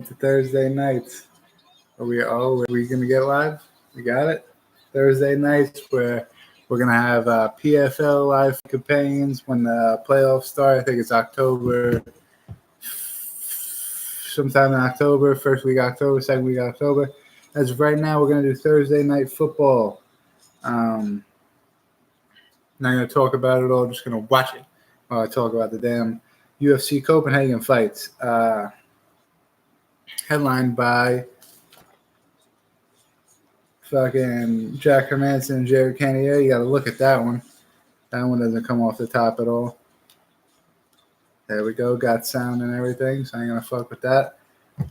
to Thursday nights. Are we gonna get live? We got it. Thursday nights where we're gonna have PFL live campaigns when the playoffs start. I think it's October, sometime in October, first week of October, second week of October. As of right now, we're gonna do Thursday night football. Not gonna talk about it all. Just gonna watch it while I talk about the damn UFC Copenhagen fights. Headlined by fucking Jack Hermanson and Jared Cannonier. You got to look at that one. That one doesn't come off the top at all. There we go. Got sound and everything, so I ain't going to fuck with that.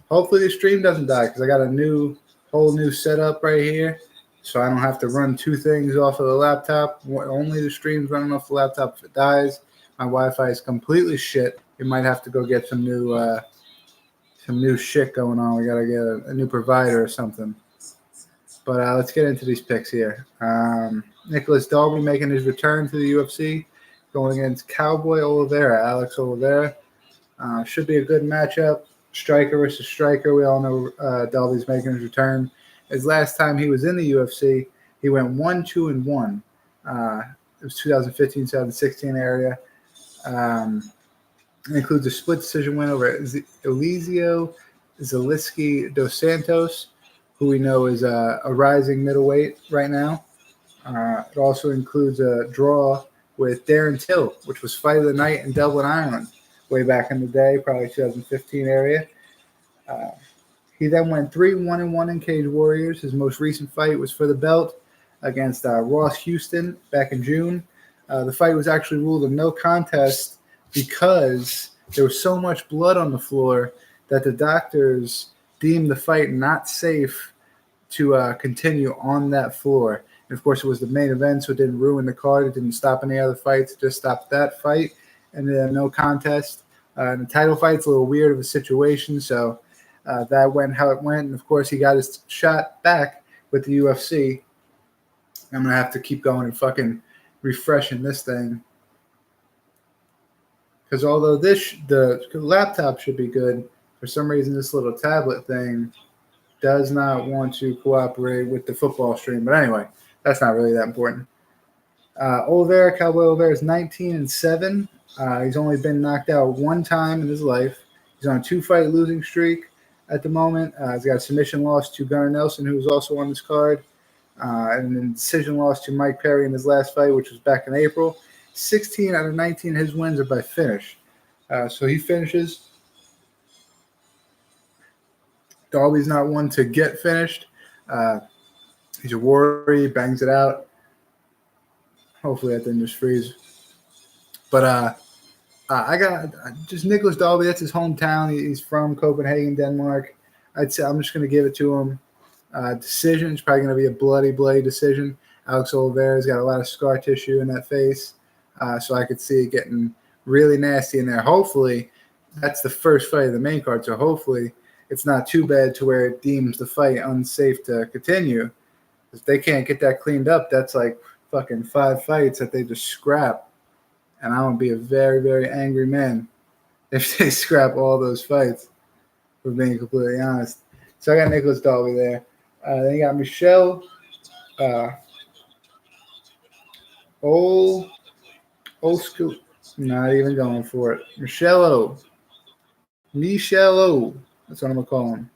Hopefully the stream doesn't die because I got a whole new setup right here, so I don't have to run two things off of the laptop. Only the stream's running off the laptop. If it dies, my Wi-Fi is completely shit. You might have to go get some new shit going on. We got to get a new provider or something. But let's get into these picks here. Nicholas Dalby making his return to the UFC, going against Cowboy Oliveira, Alex Oliveira. Should be a good matchup. Striker versus striker. We all know Dalby's making his return. His last time he was in the UFC, he went 1-2-1. It was 2015-2016 area. It includes a split decision win over Eliseo Zaleski dos Santos, who we know is a rising middleweight right now. It also includes a draw with Darren Till, which was fight of the night in Dublin, Ireland, way back in the day, probably 2015 area. He then went 3-1-1 in Cage Warriors. His most recent fight was for the belt against Ross Houston back in June. The fight was actually ruled a no contest because there was so much blood on the floor that the doctors deemed the fight not safe to continue on that floor. And of course, it was the main event, so it didn't ruin the card. It didn't stop any other fights. It just stopped that fight, and then no contest. And the title fight's a little weird of a situation, so that went how it went. And of course, he got his shot back with the UFC. I'm gonna have to keep going and fucking refreshing this thing, because although the laptop should be good, for some reason this little tablet thing does not want to cooperate with the football stream. But anyway, that's not really that important. Cowboy Oliveira is 19-7. He's only been knocked out one time in his life. He's on a 2-fight losing streak at the moment. He's got a submission loss to Gunnar Nelson, who was also on this card, and a decision loss to Mike Perry in his last fight, which was back in April. 16 out of 19 of his wins are by finish. So he finishes. Dalby's not one to get finished. He's a warrior. He bangs it out. Hopefully that didn't just freeze. But I got just Nicholas Dalby. That's his hometown. He's from Copenhagen, Denmark. I'd say I'm just going to give it to him. Decision is probably going to be a bloody decision. Alex Oliveira's got a lot of scar tissue in that face. So I could see it getting really nasty in there. Hopefully, that's the first fight of the main card. So hopefully, it's not too bad to where it deems the fight unsafe to continue. If they can't get that cleaned up, that's like fucking 5 fights that they just scrap. And I'm going to be a very, very angry man if they scrap all those fights, for being completely honest. So I got Nicholas Dalby there. Then you got Michelle Old school. Not even going for it. Michelle O. That's what I'm going to call him.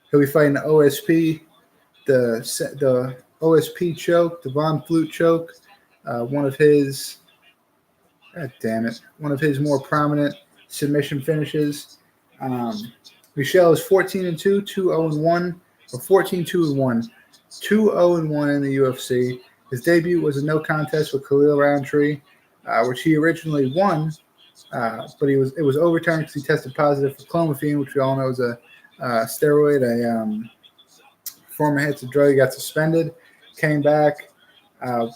He'll be fighting the OSP, the OSP choke, the Von Flute choke. One of his more prominent submission finishes. Michelle is 14-2, 2-0-1, or 14-2-1, 2-0-1 in the UFC. His debut was a no contest with Khalil Roundtree, which he originally won, but it was overturned because he tested positive for clomiphene, which we all know is a steroid, a form of hits a drug. He got suspended, came back,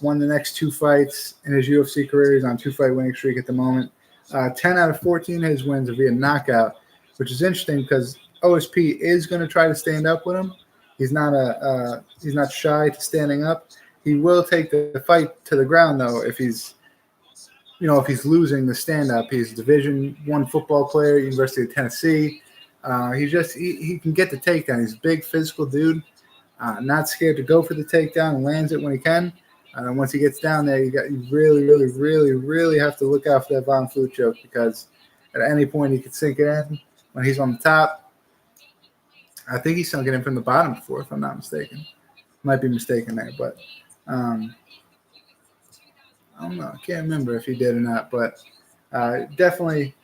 won the next 2 fights in his UFC career. He's on a 2-fight winning streak at the moment. 10 out of 14 of his wins are via knockout, which is interesting because OSP is going to try to stand up with him. He's not shy to standing up. He will take the fight to the ground though if he's if he's losing the stand-up, he's a Division I football player, University of Tennessee. He can get the takedown. He's a big physical dude, not scared to go for the takedown and lands it when he can. Once he gets down there, you really, really, really, really have to look out for that Von Flue choke, because at any point he could sink it in when he's on the top. I think he sunk it in from the bottom before, if I'm not mistaken. Might be mistaken there, but I don't know. I can't remember if he did or not, but definitely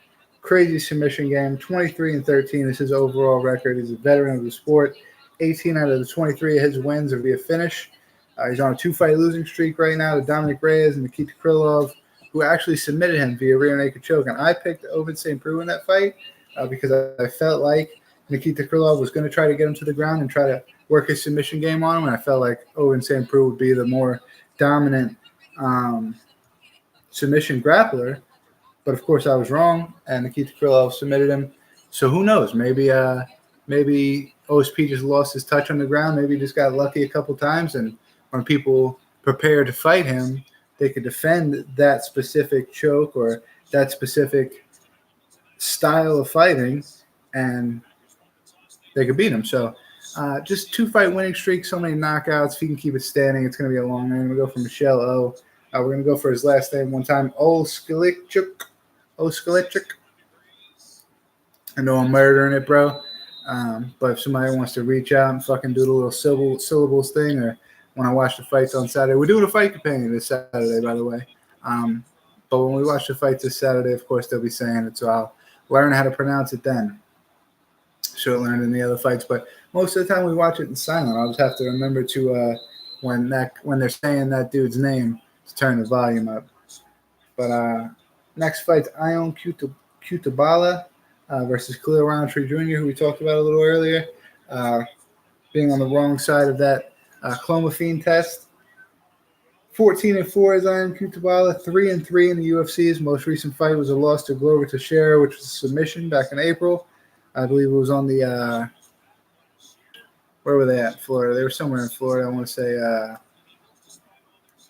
crazy submission game. 23-13 is his overall record. He's a veteran of the sport. 18 out of the 23 of his wins are via finish. He's on a 2-fight losing streak right now to Dominic Reyes and Nikita Krylov, who actually submitted him via rear naked choke. And I picked Ovince St. Preux in that fight because I felt like Nikita Krylov was going to try to get him to the ground and try to work his submission game on him. And I felt like Ovince St. Preux would be the more dominant submission grappler. But, of course, I was wrong, and Nikita Krylov submitted him. So who knows? Maybe OSP just lost his touch on the ground. Maybe he just got lucky a couple times, and when people prepare to fight him, they could defend that specific choke or that specific style of fighting, and they could beat him. So just 2-fight winning streak, so many knockouts. If he can keep it standing, it's going to be a long name. We're going to go for Michelle O. We're going to go for his last name one time, Oskalichuk. I know I'm murdering it, bro. But if somebody wants to reach out and fucking do the little syllables thing, or when I watch the fights on Saturday, we're doing a fight companion this Saturday, by the way. But when we watch the fights this Saturday, of course, they'll be saying it, so I'll learn how to pronounce it then. Should have learned in the other fights, but most of the time we watch it in silent. I'll just have to remember to when they're saying that dude's name to turn the volume up. But next fight's Ion Cutabala versus Khalil Roundtree Jr., who we talked about a little earlier, being on the wrong side of that clomiphene test. 14-4 is Ion Cutabala, 3-3 in the UFC. His most recent fight was a loss to Glover Teixeira, which was a submission back in April. I believe it was on the where were they at? Florida. They were somewhere in Florida. I want to say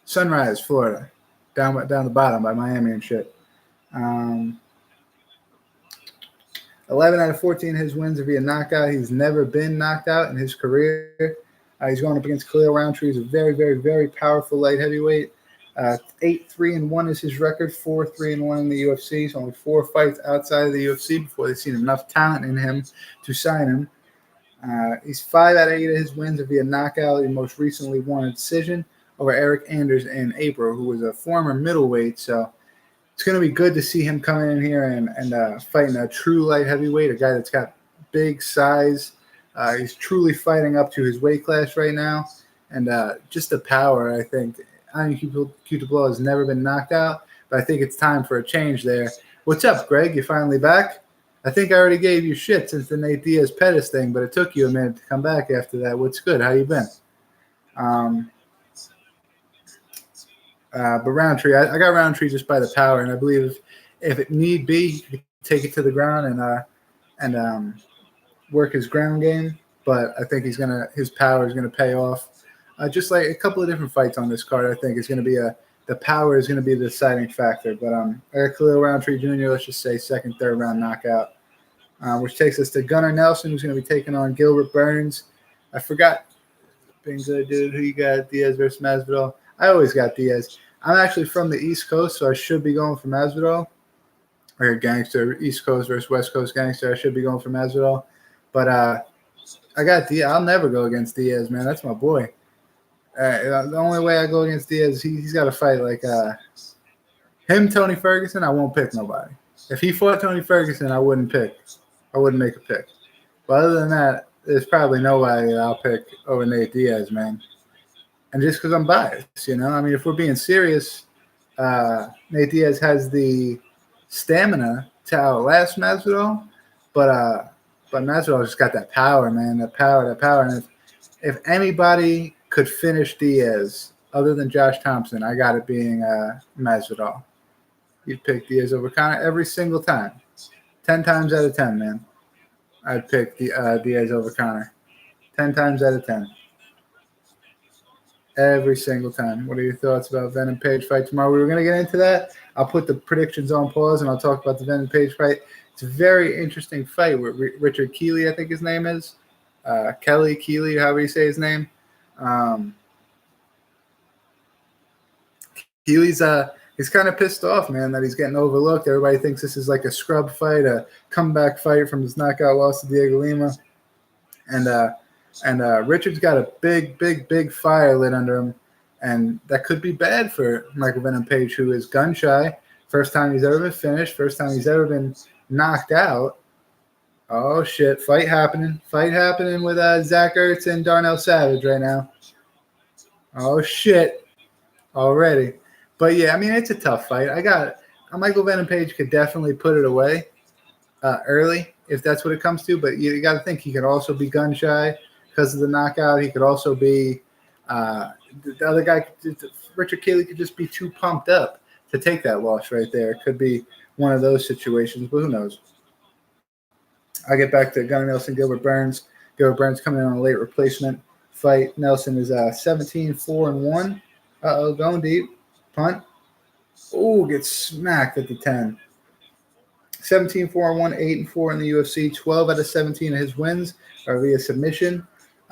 Sunrise, Florida, down the bottom by Miami and shit. 11 out of 14 of his wins are via knockout. He's never been knocked out in his career. He's going up against Khalil Roundtree. He's a very, very, very powerful light heavyweight. 8-3-1 is his record. 4-3-1 in the UFC. He's only 4 fights outside of the UFC before they've seen enough talent in him to sign him. He's 5 out of 8 of his wins are via knockout. He most recently won a decision over Eric Anders in April, who was a former middleweight. So it's going to be good to see him coming in here and fighting a true light heavyweight, a guy that's got big size. He's truly fighting up to his weight class right now. And just the power, I think. Ion Cutabala has never been knocked out, but I think it's time for a change there. What's up, Greg? You finally back? I think I already gave you shit since the Nate Diaz Pettis thing, but it took you a minute to come back after that. What's good? How you been? But Roundtree, I got Roundtree just by the power, and I believe if it need be, he can take it to the ground and work his ground game. But I think his power is gonna pay off. Just like a couple of different fights on this card, I think is going to be the power is going to be the deciding factor. But I got Khalil Roundtree Jr., let's just say second, third round knockout, which takes us to Gunnar Nelson, who's going to be taking on Gilbert Burns. I forgot. Been good, dude. Who you got? Diaz versus Masvidal. I always got Diaz. I'm actually from the East Coast, so I should be going for Masvidal. Or gangster, East Coast versus West Coast gangster. I should be going for Masvidal. But I got Diaz. I'll never go against Diaz, man. That's my boy. The only way I go against Diaz, he's got to fight like him, Tony Ferguson. I won't pick nobody. If he fought Tony Ferguson, I wouldn't pick. I wouldn't make a pick. But other than that, there's probably nobody that I'll pick over Nate Diaz, man. And just because I'm biased, you know. I mean, if we're being serious, Nate Diaz has the stamina to outlast Masvidal, but Masvidal just got that power, man. That power. And if anybody could finish Diaz other than Josh Thompson, I got it being Masvidal. You'd pick Diaz over Conor every single time. 10 times out of 10, man. I'd pick Diaz over Conor. 10 times out of 10. every single time. What are your thoughts about Venom Page fight tomorrow? We were going to get into that. I'll put the predictions on pause, and I'll talk about the Venom Page fight. It's a very interesting fight with Richard Keeley, I think his name is. Kelly Keeley, however you say his name. Keeley's he's kind of pissed off, man, that he's getting overlooked. Everybody thinks this is like a scrub fight, a comeback fight from his knockout loss to Diego Lima. And Richard's got a big fire lit under him, and that could be bad for Michael Venom Page, who is gun shy. First time he's ever been finished. First time he's ever been knocked out. Oh shit! Fight happening with Zach Ertz and Darnell Savage right now. Oh shit! Already, but yeah, I mean it's a tough fight. Michael Venom Page could definitely put it away early if that's what it comes to. But you got to think he could also be gun shy because of the knockout. He could also be the other guy. Richard Keeley could just be too pumped up to take that loss right there. It could be one of those situations, but who knows? I'll get back to Gunnar Nelson, Gilbert Burns. Gilbert Burns coming in on a late replacement fight. Nelson is 17-4-1. Going deep. Punt. Oh, gets smacked at the 10. 17-4-1, 8-4 in the UFC. 12 out of 17 of his wins are via submission.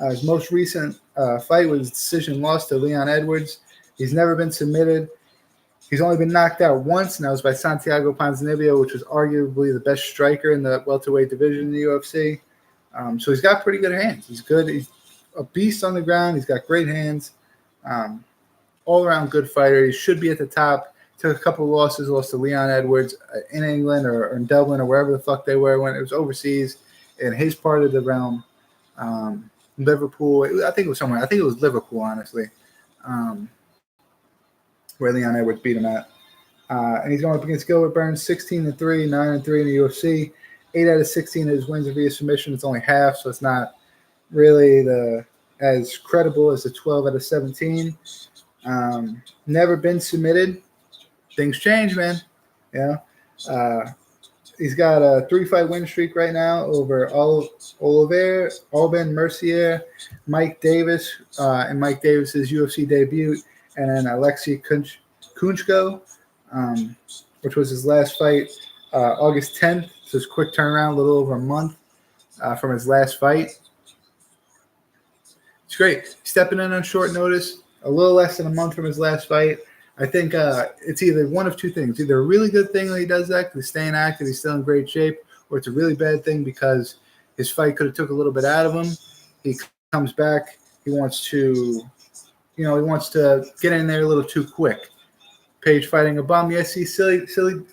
His most recent fight was a decision loss to Leon Edwards. He's never been submitted. He's only been knocked out once, and that was by Santiago Ponzinibbio, which was arguably the best striker in the welterweight division in the UFC. So he's got pretty good hands. He's good. He's a beast on the ground. He's got great hands. All-around good fighter. He should be at the top. Took a couple of losses. Lost to Leon Edwards in England or in Dublin or wherever the fuck they were when it was overseas in his part of the realm. Liverpool. I think it was somewhere. I think it was Liverpool, honestly. Where Leon Edwards beat him at. And he's going up against Gilbert Burns, 16-3, 9-3 in the UFC. 8 out of 16 of his wins are via submission. It's only half, so it's not really as credible as the 12 out of 17. Never been submitted. Things change, man. Yeah. He's got a 3-fight win streak right now over Oliver, Alban Mercier, Mike Davis, and Mike Davis's UFC debut, and then Alexei Kunchko, which was his last fight August 10th. So it's a quick turnaround, a little over a month from his last fight. It's great. Stepping in on short notice, a little less than a month from his last fight. I think it's either one of two things. Either a really good thing that he does that because he's staying active, he's still in great shape, or it's a really bad thing because his fight could have took a little bit out of him. He comes back. He wants to get in there a little too quick. Page fighting a bum. Yes, he's silly,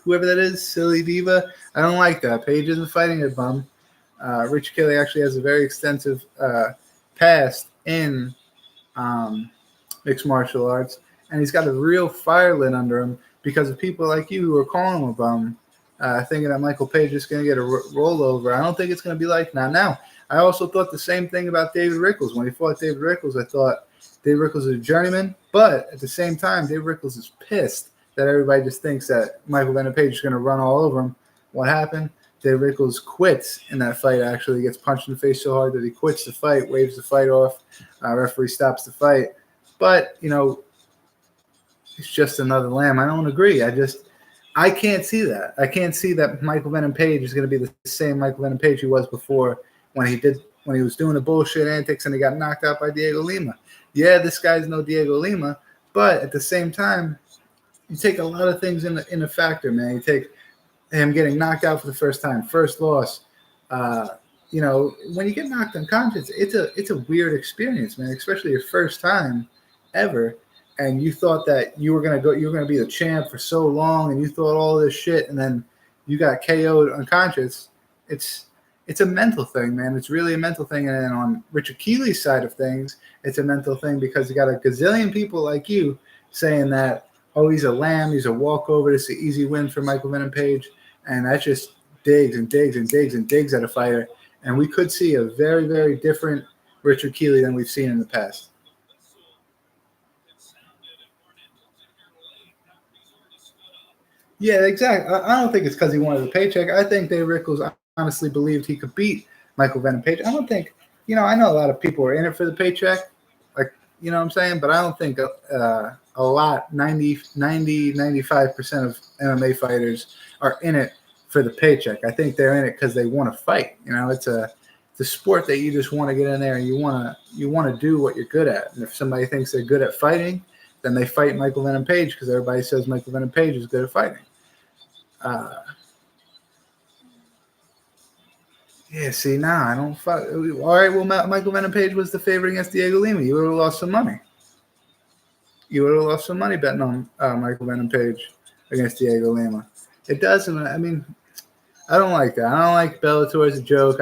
whoever that is, silly diva. I don't like that. Page isn't fighting a bum. Rich Kelly actually has a very extensive past in mixed martial arts. And he's got a real fire lit under him because of people like you who are calling him a bum, thinking that Michael Page is going to get a rollover. I don't think it's going to be like that. Now, I also thought the same thing about David Rickles. When he fought David Rickles, I thought David Rickles is a journeyman. But at the same time, David Rickles is pissed that everybody just thinks that Michael Venom Page is going to run all over him. What happened? David Rickles quits in that fight, actually. He gets punched in the face so hard that he quits the fight, waves the fight off. Referee stops the fight. But, it's just another lamb. I don't agree. I can't see that. I can't see that Michael Venom Page is going to be the same Michael Venom Page he was before when he was doing the bullshit antics and he got knocked out by Diego Lima. Yeah, this guy's no Diego Lima, but at the same time, you take a lot of things in a factor, man. You take him getting knocked out for the first time, first loss. When you get knocked unconscious, it's a weird experience, man, especially your first time ever. And you thought that you were gonna be the champ for so long, and you thought all this shit, and then you got KO'd unconscious. It's a mental thing, man. It's really a mental thing. And then on Richard Keeley's side of things, it's a mental thing because you got a gazillion people like you saying that, oh, he's a lamb, he's a walkover, this is an easy win for Michael Venom Page, and that just digs and digs and digs and digs at a fighter. And we could see a very, very different Richard Keeley than we've seen in the past. Yeah, exactly. I don't think it's because he wanted a paycheck. I think Dave Rickles honestly believed he could beat Michael Venom Page. I don't think, I know a lot of people are in it for the paycheck. Like, You know what I'm saying? But I don't think a lot, 95% of MMA fighters are in it for the paycheck. I think they're in it because they want to fight. You know, it's a sport that you just want to get in there and you want to do what you're good at. And if somebody thinks they're good at fighting, then they fight Michael Venom Page because everybody says Michael Venom Page is good at fighting. Yeah, see, nah, I don't fuck. All right, well, Michael Venom Page was the favorite against Diego Lima. You would have lost some money. You would have lost some money betting on Michael Venom Page against Diego Lima. It doesn't. I mean, I don't like that. I don't like Bellator as a joke.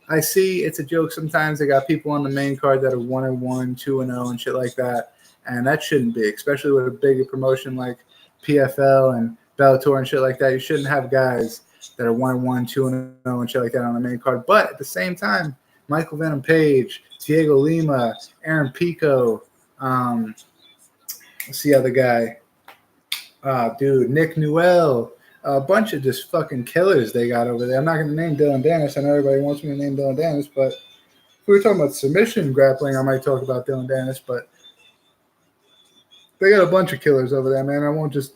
I see it's a joke sometimes. They got people on the main card that are 1-1, 2-0, and shit like that, and that shouldn't be, especially with a bigger promotion like PFL and Bellator and shit like that. You shouldn't have guys that are 1-1, 2-0, and shit like that on the main card. But at the same time, Michael Venom Page, Diego Lima, Aaron Pico, what's the other guy? Nick Newell. A bunch of just fucking killers they got over there. I'm not going to name Dylan Dennis. I know everybody wants me to name Dylan Dennis, but if we were talking about submission grappling, I might talk about Dylan Dennis, but they got a bunch of killers over there, man. I won't just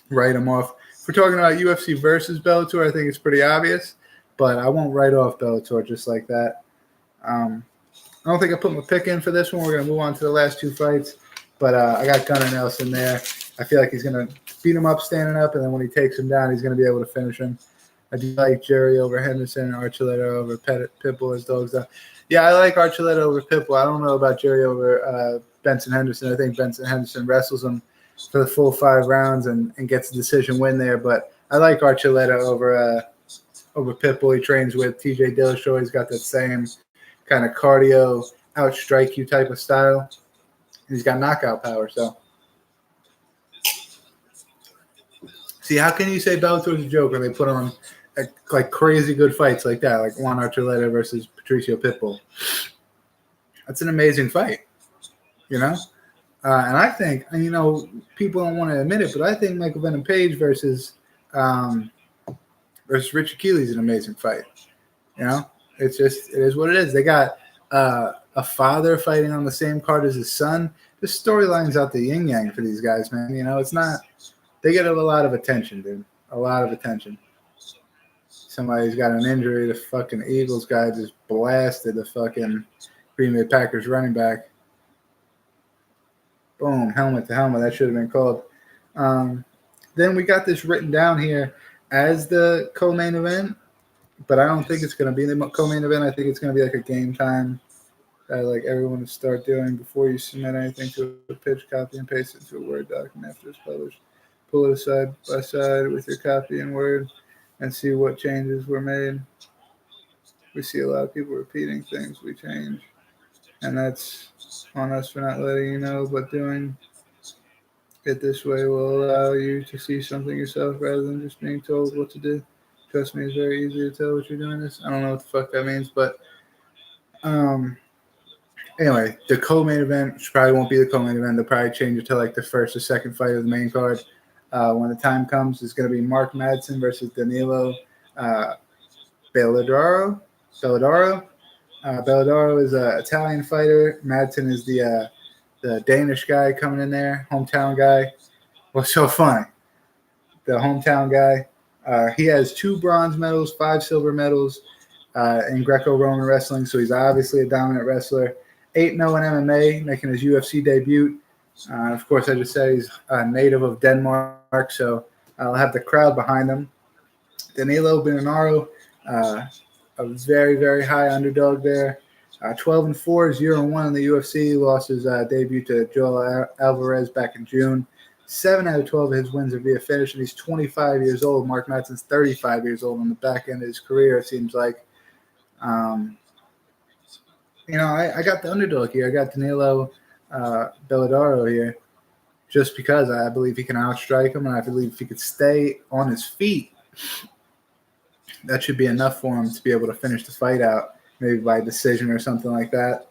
write them off. If we're talking about UFC versus Bellator, I think it's pretty obvious, but I won't write off Bellator just like that. I don't think I put my pick in for this one. We're going to move on to the last two fights, but I got Gunnar Nelson there. I feel like he's going to beat him up standing up, and then when he takes him down, he's going to be able to finish him. I do like Jerry over Henderson, Archuleta over Pitbull as dogs down. Yeah, I like Archuleta over Pitbull. I don't know about Jerry over Benson Henderson. I think Benson Henderson wrestles him for the full 5 rounds and gets a decision win there. But I like Archuleta over Pitbull. He trains with TJ Dillashaw. He's got that same kind of cardio, outstrike you type of style. He's got knockout power, so. See, how can you say Bellator is a joke when they put on like crazy good fights like that, like Juan Archuleta versus Patricio Pitbull? That's an amazing fight, you know? And I think, and people don't want to admit it, but I think Michael Venom Page versus Richard Keeley is an amazing fight. You know? It is what it is. They got a father fighting on the same card as his son. The storyline's out the yin yang for these guys, man. It's not. They get a lot of attention, dude. A lot of attention. Somebody's got an injury. The fucking Eagles guy just blasted the fucking Green Bay Packers running back. Boom, helmet to helmet. That should have been called. Then we got this written down here as the co-main event, but I don't think it's going to be the co-main event. I think it's going to be like a game time that like everyone will start doing before you submit anything to a pitch, copy and paste it to a Word document after it's published. Pull it side by side with your copy in Word and see what changes were made. We see a lot of people repeating things we change, and that's on us for not letting you know, but doing it this way will allow you to see something yourself rather than just being told what to do. Trust me, it's very easy to tell what you're doing this. I don't know what the fuck that means, but anyway, the co-main event, which probably won't be the co-main event. They'll probably change it to like the first or second fight of the main card. When the time comes, it's going to be Mark Madsen versus Danilo Bellator. Bellator is an Italian fighter. Madsen is the Danish guy coming in there, hometown guy. What's so funny? The hometown guy. He has 2 bronze medals, 5 silver medals in Greco-Roman wrestling, so he's obviously a dominant wrestler. 8-0 in MMA, making his UFC debut. Of course, I just said he's a native of Denmark, so I'll have the crowd behind him. Danilo Benanaro, a very, very high underdog there. 12-4, 0-1 in the UFC. Lost his debut to Joel Alvarez back in June. 7 out of 12 of his wins are via finish, and he's 25 years old. Mark Madsen's 35 years old on the back end of his career, it seems like. I got the underdog here. I got Danilo Bellator here just because I believe he can outstrike him, and I believe if he could stay on his feet, that should be enough for him to be able to finish the fight out, maybe by decision or something like that.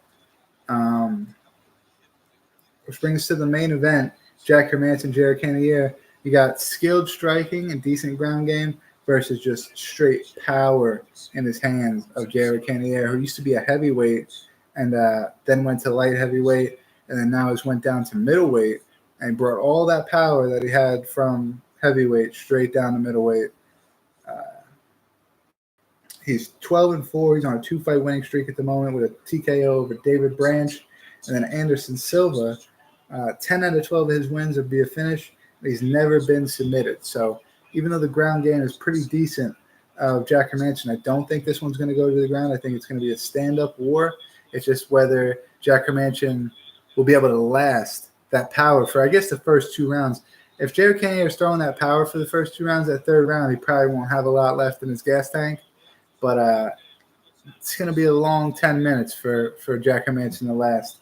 Which brings us to the main event, Jack Hermanson, Jared Cannonier. You got skilled striking and decent ground game versus just straight power in his hands of Jared Cannonier, who used to be a heavyweight and then went to light heavyweight, and then now has went down to middleweight and brought all that power that he had from heavyweight straight down to middleweight. He's 12-4. He's on a 2-fight winning streak at the moment with a TKO over David Branch and then Anderson Silva. 10 out of 12 of his wins are via finish. He's never been submitted. So even though the ground game is pretty decent of Jack Hermansson, I don't think this one's going to go to the ground. I think it's going to be a stand-up war. It's just whether Jack Hermansson will be able to last that power for, I guess, the first 2 rounds. If Jared Cannonier is throwing that power for the first 2 rounds, that third round, he probably won't have a lot left in his gas tank. But it's going to be a long 10 minutes for Jack Hermansson to last.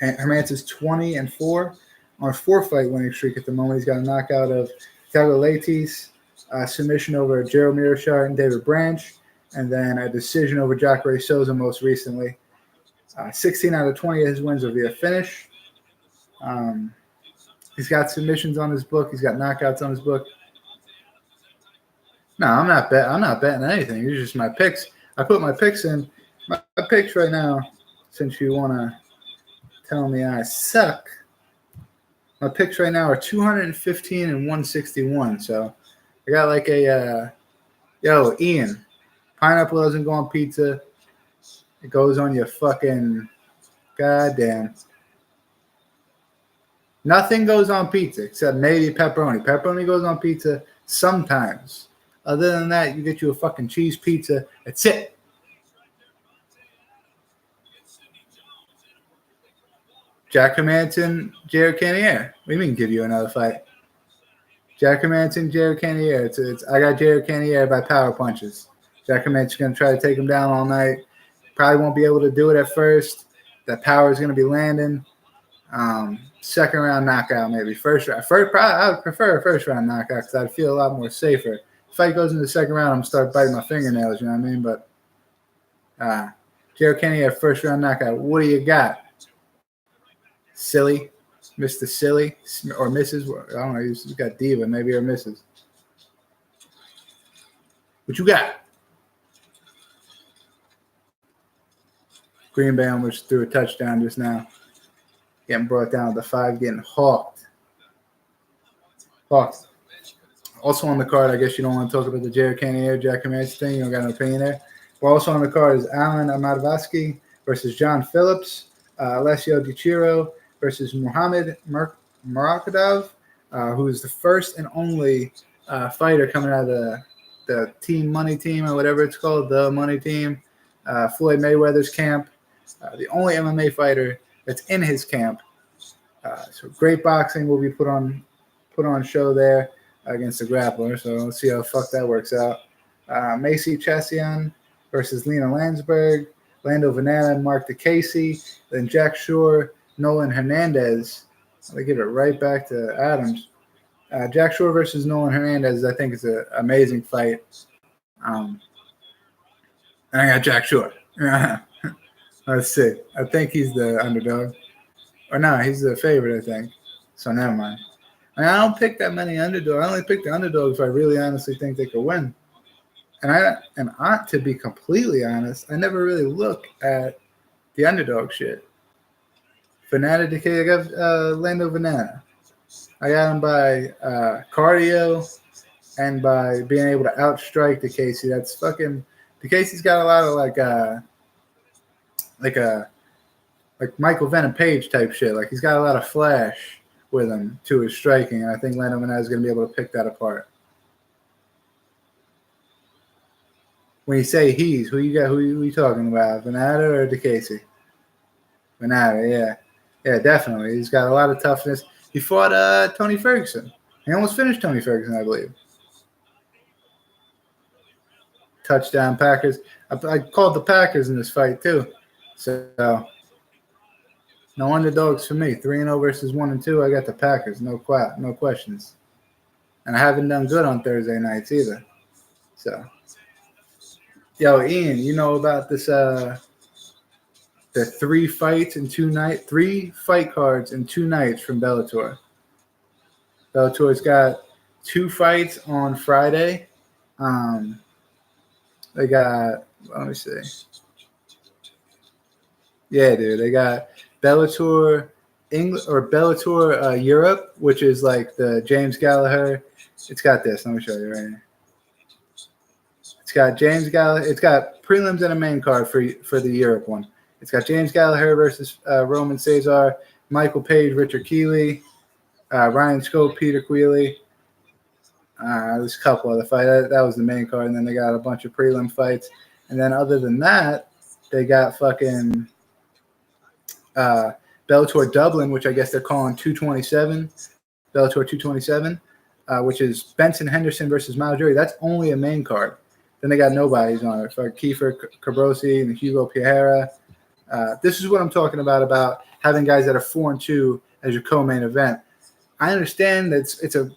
Hermansson's 20-4 on a 4-fight winning streak at the moment. He's got a knockout of Thiago Leites, submission over Gerald Meerschaert and David Branch, and then a decision over Jacare Souza most recently. 16 out of 20 of his wins are via finish. He's got submissions on his book. He's got knockouts on his book. No, I'm not betting anything. It's just my picks. I put my picks in. My picks right now, since you want to tell me I suck, my picks right now are 215 and 161. So I got like a Ian, pineapple doesn't go on pizza. It goes on your fucking goddamn. Nothing goes on pizza except maybe pepperoni. Pepperoni goes on pizza sometimes. Other than that, you get you a fucking cheese pizza. That's it. Jack Hermansson, Jared Cannonier. What do you mean give you another fight? Jack Hermansson, Jared Cannonier. It's I got Jared Cannonier by power punches. Jack Hermansson's going to try to take him down all night. Probably won't be able to do it at first. That power is going to be landing. Second round knockout, maybe. First round. I would prefer a first round knockout because I'd feel a lot more safer. If fight goes into the second round, I'm going to start biting my fingernails, you know what I mean? But Jared Cannonier, first round knockout. What do you got? Silly, Mr. Silly, or Mrs. I don't know. He's got Diva, maybe, or Mrs. What you got? Green Bay almost threw a touchdown just now. Getting brought down to 5, getting hawked. Also on the card, I guess you don't want to talk about the Jared Cannonier, Jack Hermansson thing. You don't got an opinion there. Well, also on the card is Alan Amadovsky versus John Phillips. Alessio Di Chiro versus Muhammad Murakadov, who is the first and only fighter coming out of the Team Money Team or whatever it's called, the Money Team, Floyd Mayweather's camp. The only MMA fighter that's in his camp. So great boxing will be put on show there against the grappler. So let's see how the fuck that works out. Macy Chessian versus Lena Landsberg, Lando Vanana, Mark DeCasey, then Jack Shore, Nolan Hernandez. They give it right back to Adams. Jack Shore versus Nolan Hernandez, I think, is an amazing fight. And I got Jack Shore. Let's see. I think he's the underdog. Or no, he's the favorite, I think. So never mind. I mean, I don't pick that many underdogs. I only pick the underdogs if I really honestly think they could win. And to be completely honest, I never really look at the underdog shit. Vanana DK, I got Lando Vanana. I got him by cardio and by being able to outstrike DeCasey. That's fucking DeCasey's got a lot of like Michael Venom Page type shit. Like he's got a lot of flash with him to his striking, and I think Lando Vanana is going to be able to pick that apart. When you say he's, who you talking about? Vanana or DeCasey? Vanana, yeah, definitely. He's got a lot of toughness. He fought Tony Ferguson. He almost finished Tony Ferguson, I believe. Touchdown Packers. I called the Packers in this fight too. So no underdogs for me. 3-0 versus 1-2. I got the Packers. No questions. And I haven't done good on Thursday nights either. So, yo, Ian, you know about this? The 3 fights in 2 nights, 3 fight cards in 2 nights from Bellator. Bellator's got 2 fights on Friday. They got, let me see. Yeah, dude. They got Bellator Bellator Europe, which is like the James Gallagher. It's got this. Let me show you right here. It's got James Gallagher. It's got prelims and a main card for the Europe one. It's got James Gallagher versus Roman Cesar, Michael Page, Richard Keeley, Ryan Scope, Peter Queally. There's a couple other fights. That was the main card, and then they got a bunch of prelim fights. And then other than that, they got fucking Bellator Dublin, which I guess they're calling 227, Bellator 227, which is Benson Henderson versus Miles Jury. That's only a main card. Then they got nobodies on it, for Kiefer Cabrosi and Hugo Piera. This is what I'm talking about having guys that are 4-2 as your co-main event. I understand that it's a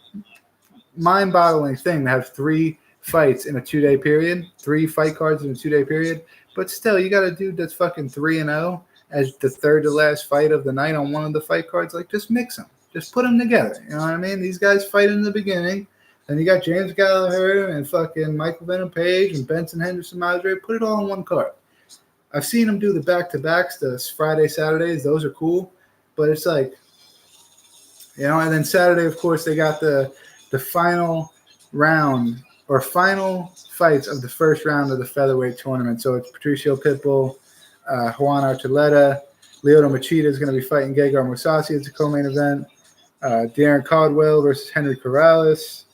mind-boggling thing to have 3 fights in a 2-day period, 3 fight cards in a 2-day period, but still, you got a dude that's fucking 3-0 as the third to last fight of the night on one of the fight cards. Like, just mix them. Just put them together. You know what I mean? These guys fight in the beginning. Then you got James Gallagher and fucking Michael Venom Page and Benson Henderson Madre. Put it all on one card. I've seen them do the back-to-backs, the Friday, Saturdays. Those are cool. But it's like, you know, and then Saturday, of course, they got the final round or final fights of the first round of the featherweight tournament. So it's Patricio Pitbull, Juan Archuleta, Lyoto Machida is going to be fighting Gegard Mousasi as a co-main event. Darren Caldwell versus Henry Corrales.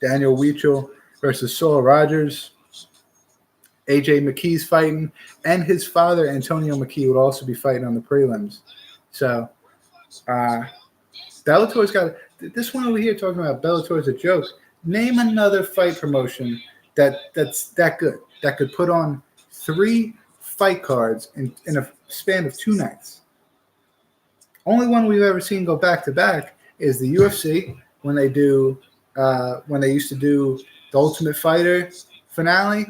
Daniel Weichel versus Saul Rogers. AJ McKee's fighting, and his father, Antonio McKee, would also be fighting on the prelims. So, Bellator's got this one over here talking about Bellator is a joke. Name another fight promotion that's that good, that could put on 3 fight cards in a span of 2 nights. Only one we've ever seen go back to back is the UFC when they used to do the Ultimate Fighter finale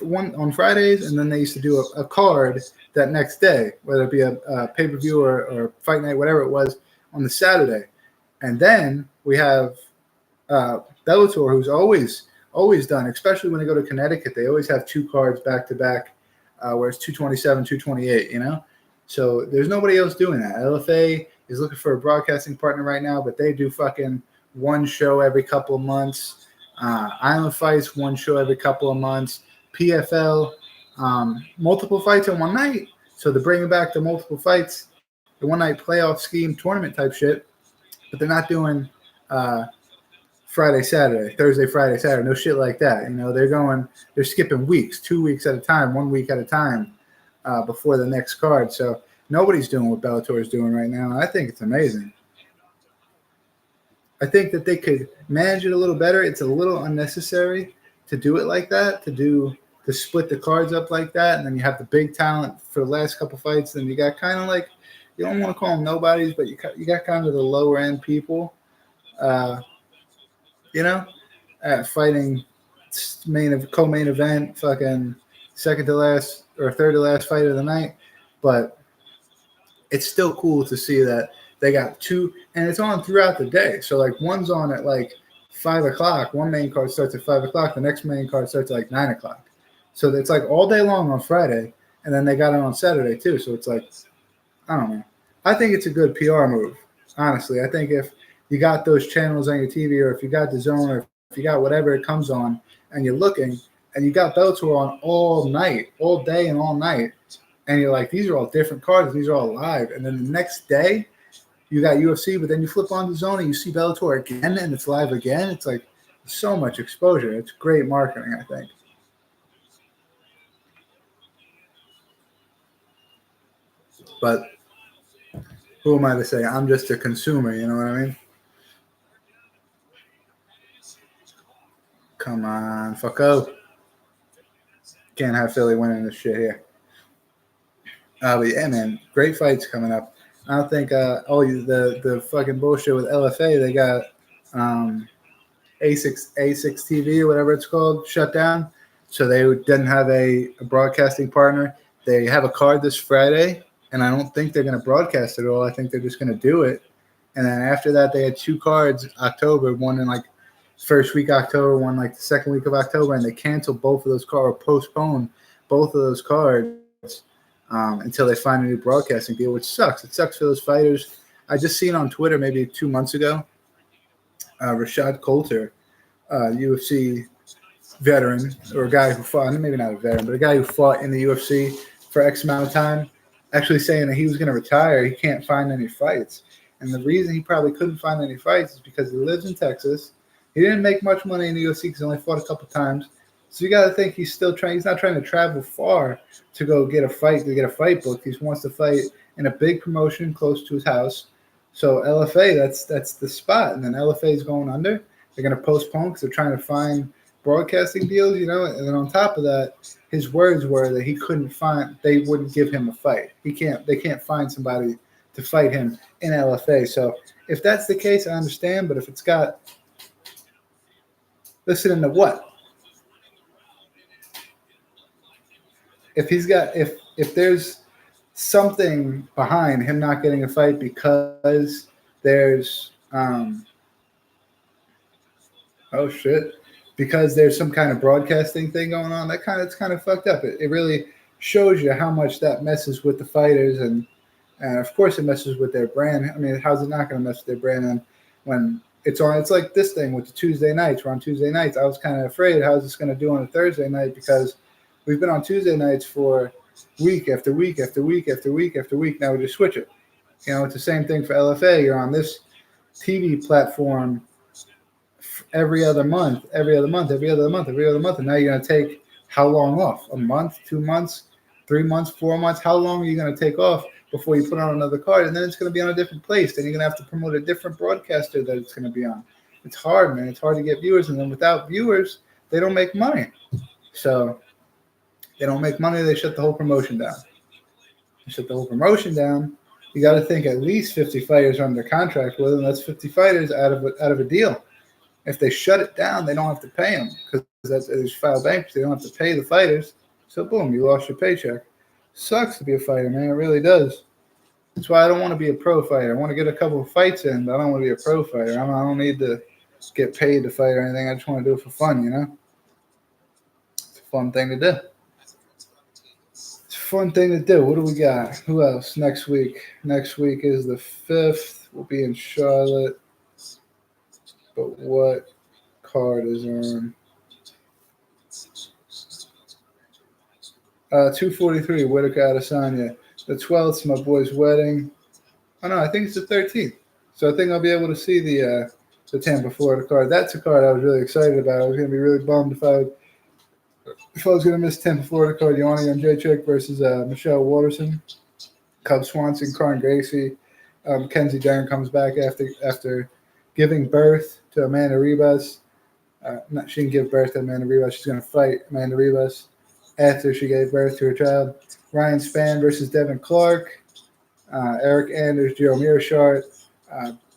on Fridays, and then they used to do a card that next day, whether it be a pay-per-view or fight night, whatever it was, on the Saturday. And then we have Bellator, who's always done, especially when they go to Connecticut, they always have 2 cards back to back, where it's 227, 228, you know? So there's nobody else doing that. LFA is looking for a broadcasting partner right now, but they do fucking 1 show every couple of months. Island Fights, 1 show every couple of months. PFL, multiple fights in one night. So they're bringing back the multiple fights, the one-night playoff scheme tournament type shit, but they're not doing Friday, Saturday, Thursday, Friday, Saturday, no shit like that. You know, they're skipping weeks, 2 weeks at a time, 1 week at a time before the next card. So nobody's doing what Bellator is doing right now, and I think it's amazing. I think that they could manage it a little better. It's a little unnecessary to do it like that, to split the cards up like that, and then you have the big talent for the last couple fights. Then you got kind of like, you don't want to call them nobodies, but you got kind of the lower end people, you know, fighting co-main event, fucking second to last or third to last fight of the night. But it's still cool to see that they got 2, and it's on throughout the day. So like one's on at like 5 o'clock. One main card starts at 5 o'clock. The next main card starts at like 9 o'clock. So it's like all day long on Friday, and then they got it on Saturday too. So it's like, I don't know. I think it's a good PR move, honestly. I think if you got those channels on your TV, or if you got the Zone, or if you got whatever it comes on, and you're looking, and you got Bellator on all night, all day and all night, and you're like, these are all different cards, these are all live. And then the next day, you got UFC, but then you flip on the Zone and you see Bellator again, and it's live again. It's like so much exposure. It's great marketing, I think. But who am I to say? I'm just a consumer, you know what I mean? Come on, fucko. Can't have Philly winning this shit here. But yeah, man, great fights coming up. I don't think the fucking bullshit with LFA, they got A6 TV or whatever it's called shut down. So they didn't have a broadcasting partner. They have a card this Friday, and I don't think they're going to broadcast it at all. I think they're just going to do it. And then after that, they had 2 cards October, one in like first week October, one like the second week of October, and they canceled both of those cards, or postponed both of those cards until they find a new broadcasting deal, which sucks. It sucks for those fighters. I just seen on Twitter maybe 2 months ago, Rashad Coulter, UFC veteran, or a guy who fought, maybe not a veteran, but a guy who fought in the UFC for X amount of time, actually saying that he was going to retire. He can't find any fights. And the reason he probably couldn't find any fights is because he lives in Texas. He didn't make much money in the UFC because he only fought a couple times. So you got to think he's still trying. He's not trying to travel far to go get a fight, to get a fight booked. He wants to fight in a big promotion close to his house. So LFA, that's the spot. And then LFA is going under. They're going to postpone because they're trying to find broadcasting deals, you know. And then on top of that, his words were that he couldn't find. They wouldn't give him a fight. They can't find somebody to fight him in LFA. So if that's the case, I understand. But if it's got, listening to what? If he's got, if there's something behind him not getting a fight because there's because there's some kind of broadcasting thing going on, it's kind of fucked up. It really shows you how much that messes with the fighters, and of course it messes with their brand. I mean, how's it not going to mess with their brand? And when it's on, it's like this thing with the Tuesday nights. We're on Tuesday nights. I was kind of afraid how's this going to do on a Thursday night, because we've been on Tuesday nights for week after week after week after week after week. Now we just switch it. You know, it's the same thing for LFA. You're on this TV platform every other month, and now you're going to take how long off? A month, 2 months, 3 months, 4 months? How long are you going to take off before you put on another card? And then it's going to be on a different place. Then you're going to have to promote a different broadcaster that it's going to be on. It's hard, man. It's hard to get viewers. And then without viewers, they don't make money. So they don't make money. They shut the whole promotion down. You got to think at least 50 fighters are under contract with them. That's 50 fighters out of a deal. If they shut it down, they don't have to pay them because they file bankruptcy. They don't have to pay the fighters. So boom, you lost your paycheck. Sucks to be a fighter, man. It really does. That's why I don't want to be a pro fighter. I want to get a couple of fights in, but I don't want to be a pro fighter. I don't need to get paid to fight or anything. I just want to do it for fun, you know? It's a fun thing to do. What do we got? Who else next week? Next week is the 5th. We'll be in Charlotte. But what card is on? 243, Whitaker Adesanya. The 12th, my boy's wedding. Oh, no, I think it's the 13th. So I think I'll be able to see the Tampa, Florida card. That's a card I was really excited about. I was going to be really bummed if I was going to miss Tampa, Florida card. Joanna Jędrzejczyk versus Michelle Waterson. Cub Swanson, Karin Gracie. Mackenzie Dern comes back after giving birth to Amanda Ribas. She didn't give birth to Amanda Ribas. She's going to fight Amanda Ribas after she gave birth to her child. Ryan Spann versus Devin Clark. Eric Anders, Joe Mearshart.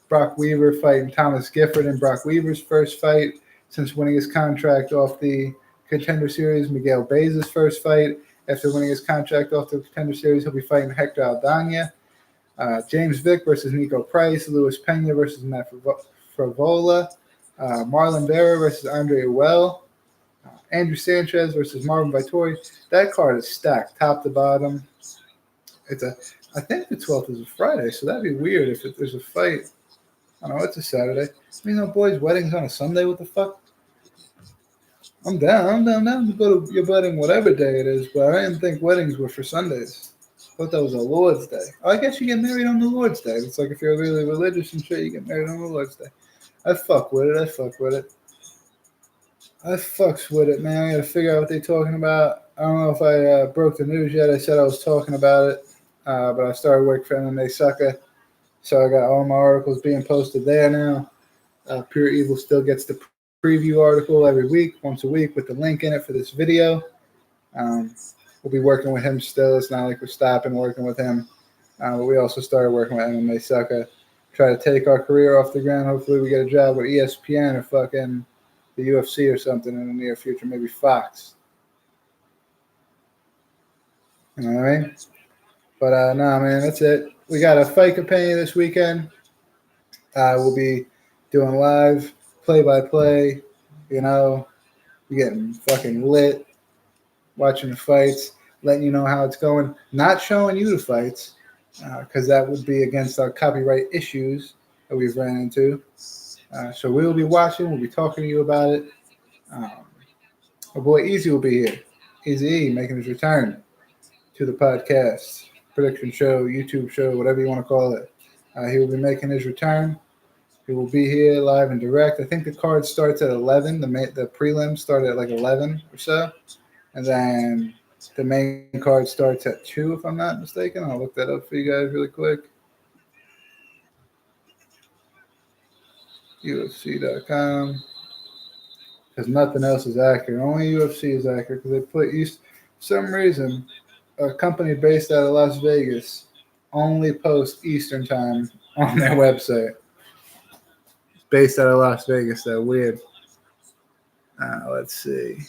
Brock Weaver fighting Thomas Gifford in Brock Weaver's first fight since winning his contract off the Contender Series. Miguel Baez's first fight after winning his contract off the Contender Series. He'll be fighting Hector Aldana. James Vick versus Nico Price. Luis Pena versus Matt Favola. Marlon Vera versus Andre Uel. Andrew Sanchez versus Marvin Vittori. That card is stacked top to bottom. I think the 12th is a Friday, so that'd be weird if there's a fight. I don't know, it's a Saturday. No boys' weddings on a Sunday. What the fuck? I'm down to go to your wedding whatever day it is, but I didn't think weddings were for Sundays. I thought that was a Lord's Day. Oh, I guess you get married on the Lord's Day. It's like if you're really religious and shit, you get married on the Lord's Day. I fuck with it, man. I got to figure out what they're talking about. I don't know if I broke the news yet. I said I was talking about it, but I started working for MMA Sucker, so I got all my articles being posted there now. Pure Evil still gets the preview article every week, once a week, with the link in it for this video. We'll be working with him still. It's not like we're stopping working with him, but we also started working with MMA Sucker. Try to take our career off the ground. Hopefully we get a job with ESPN or fucking the UFC or something in the near future, maybe Fox. You know what I mean? But nah, man, that's it. We got a fight companion this weekend. We'll be doing live play-by-play. You know, we're getting fucking lit, watching the fights. letting you know how it's going, not showing you the fights, because that would be against our copyright issues that we've ran into. So we will be watching. We'll be talking to you about it. Our boy Easy will be here. Easy E making his return to the podcast, prediction show, YouTube show, whatever you want to call it. He will be making his return. He will be here live and direct. I think the card starts at 11. The prelims start at like 11 or so. And then the main card starts at 2, if I'm not mistaken. I'll look that up for you guys really quick. UFC.com. Because nothing else is accurate. Only UFC is accurate because they put for some reason, a company based out of Las Vegas only posts Eastern time on their website. It's based out of Las Vegas. That weird. Let's see.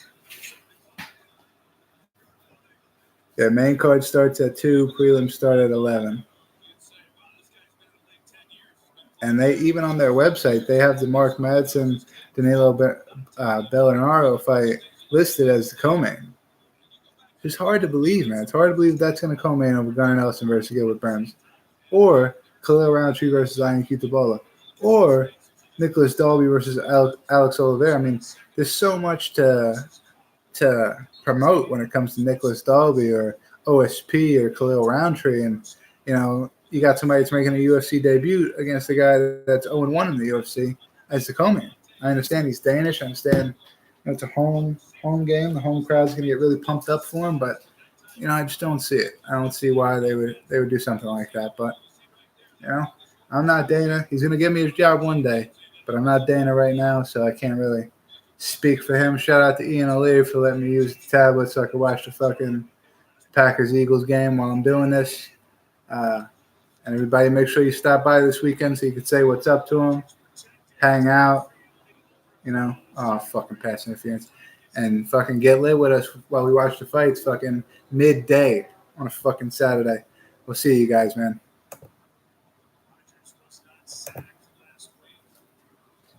Yeah, main card starts at 2. Prelims start at 11. And they even on their website, they have the Mark Madsen Danilo Bellinaro fight listed as the co-main. It's hard to believe, man. It's hard to believe that's going to co-main over Gunnar Nelson versus Gilbert Burns, or Khalil Roundtree versus Ian Cutabola, or Nicholas Dalby versus Alex Oliveira. I mean, there's so much to promote when it comes to Nicholas Dalby or OSP or Khalil Roundtree, and you got somebody that's making a UFC debut against a guy that's 0-1 in the UFC as the co-main. I understand he's Danish. I understand it's a home game. The home crowd's going to get really pumped up for him, but I just don't see it. I don't see why they would do something like that. But I'm not Dana. He's going to give me his job one day, but I'm not Dana right now, so I can't really speak for him. Shout out to Ian O'Leary for letting me use the tablet so I could watch the fucking Packers-Eagles game while I'm doing this. And everybody, make sure you stop by this weekend so you can say what's up to them, hang out, fucking pass interference, and fucking get lit with us while we watch the fights fucking midday on a fucking Saturday. We'll see you guys, man.